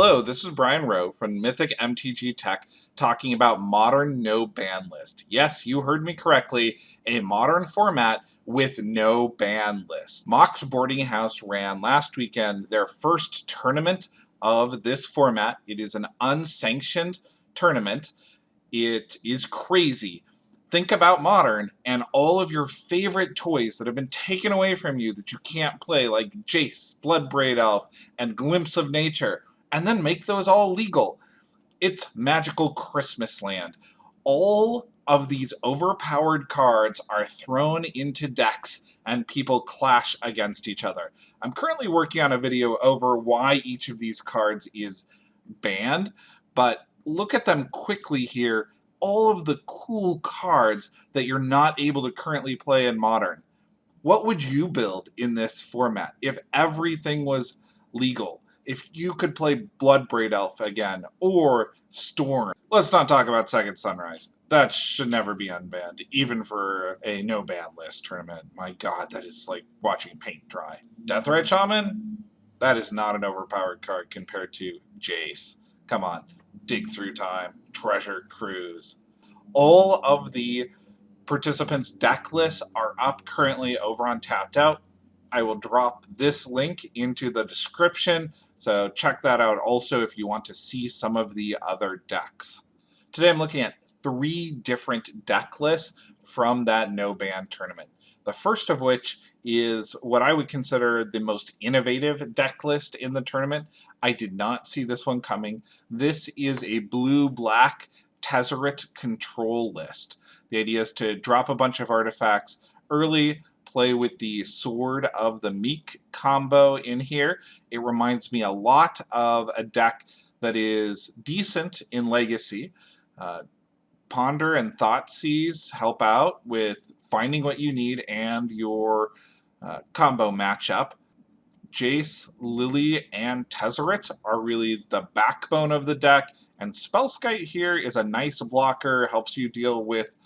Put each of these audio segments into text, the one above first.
Hello, this is Brian Rowe from Mythic MTG Tech talking about modern no ban list. Yes, you heard me correctly, a modern format with no ban list. Mox Boarding House ran last weekend their first tournament of this format. It is an unsanctioned tournament. It is crazy. Think about Modern and all of your favorite toys that have been taken away from you that you can't play, like Jace, Bloodbraid Elf, and Glimpse of Nature, and then make those all legal. It's magical Christmas land. All of these overpowered cards are thrown into decks and people clash against each other. I'm currently working on a video over why each of these cards is banned, but look at them quickly here. All of the cool cards that you're not able to currently play in Modern. What would you build in this format if everything was legal? If you could play Bloodbraid Elf again, or Storm. Let's not talk about Second Sunrise. That should never be unbanned, even for a no-ban list tournament. My god, that is like watching paint dry. Deathrite Shaman? That is not an overpowered card compared to Jace. Come on. Dig Through Time, Treasure Cruise. All of the participants' deck lists are up currently over on Tapped Out. I will drop this link into the description, so check that out also if you want to see some of the other decks. Today I'm looking at 3 different deck lists from that no-ban tournament. The first of which is what I would consider the most innovative deck list in the tournament. I did not see this one coming. This is a blue-black Tezzeret control list. The idea is to drop a bunch of artifacts early, play with the Sword of the Meek combo in here. It reminds me a lot of a deck that is decent in Legacy. Ponder and Thoughtseize help out with finding what you need and your combo matchup. Jace, Lily, and Tezzeret are really the backbone of the deck, and Spellskite here is a nice blocker, helps you deal with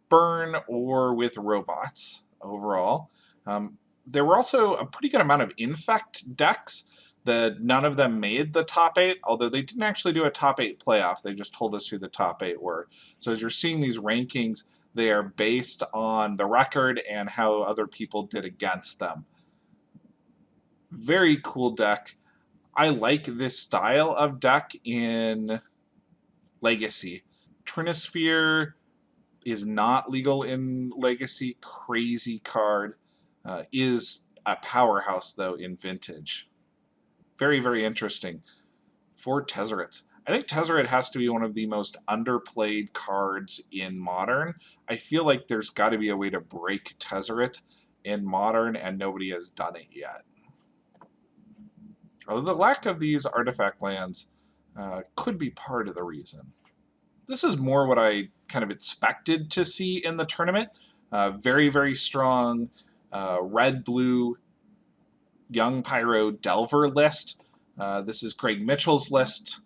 burn or with robots overall. There were also a pretty good amount of Infect decks that none of them made the top 8, although they didn't actually do a top 8 playoff. They just told us who the top 8 were. So as you're seeing these rankings, they are based on the record and how other people did against them. Very cool deck. I like this style of deck in Legacy. Trinisphere is not legal in Legacy. Crazy card. Is a powerhouse, though, in Vintage. Very, very interesting. For Tezzerets. I think Tezzeret has to be one of the most underplayed cards in Modern. I feel like there's got to be a way to break Tezzeret in Modern, and nobody has done it yet. Although the lack of these artifact lands could be part of the reason. This is more what I kind of expected to see in the tournament. Very, very strong red-blue Young Pyro Delver list. This is Craig Mitchell's list.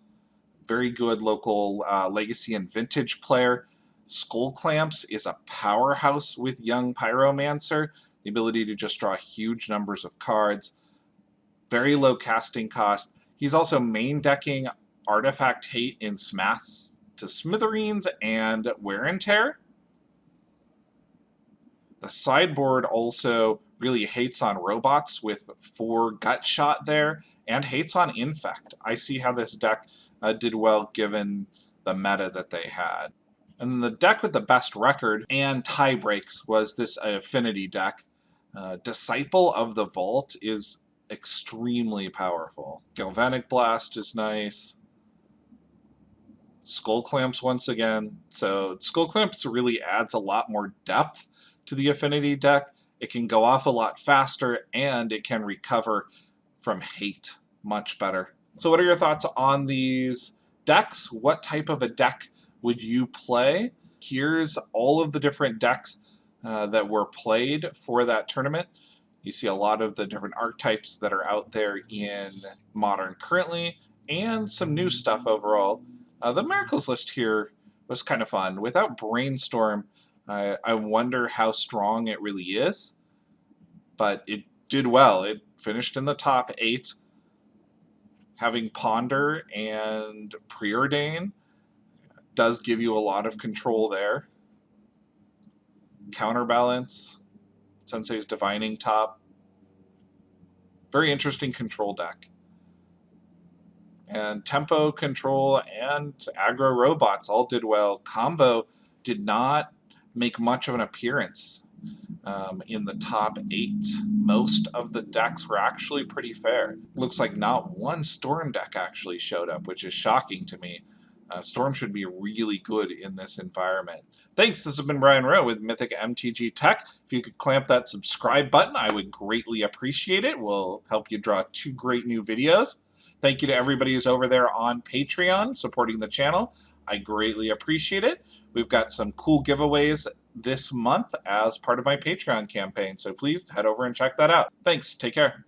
Very good local Legacy and Vintage player. Skull Clamps is a powerhouse with Young Pyromancer. The ability to just draw huge numbers of cards. Very low casting cost. He's also main decking Artifact Hate in Smash to Smithereens and Wear and Tear. The sideboard also really hates on robots with 4 Gut Shot there, and hates on Infect. I see how this deck did well given the meta that they had. And then the deck with the best record and tie breaks was this Affinity deck. Disciple of the Vault is extremely powerful. Galvanic Blast is nice. Skull Clamps once again. So Skull Clamps really adds a lot more depth to the Affinity deck. It can go off a lot faster, and it can recover from hate much better. So what are your thoughts on these decks? What type of a deck would you play? Here's all of the different decks that were played for that tournament. You see a lot of the different archetypes that are out there in Modern currently, and some new stuff overall. The Miracles list here was kind of fun. Without Brainstorm, I wonder how strong it really is, but it did well. It finished in the top 8. Having Ponder and Preordain does give you a lot of control there. Counterbalance, Sensei's Divining Top. Very interesting control deck. And Tempo, Control, and Aggro Robots all did well. Combo did not make much of an appearance in the top 8. Most of the decks were actually pretty fair. Looks like not one Storm deck actually showed up, which is shocking to me. Storm should be really good in this environment. Thanks, this has been Brian Rowe with Mythic MTG Tech. If you could clamp that subscribe button, I would greatly appreciate it. We'll help you draw 2 great new videos. Thank you to everybody who's over there on Patreon supporting the channel. I greatly appreciate it. We've got some cool giveaways this month as part of my Patreon campaign, so please head over and check that out. Thanks, take care.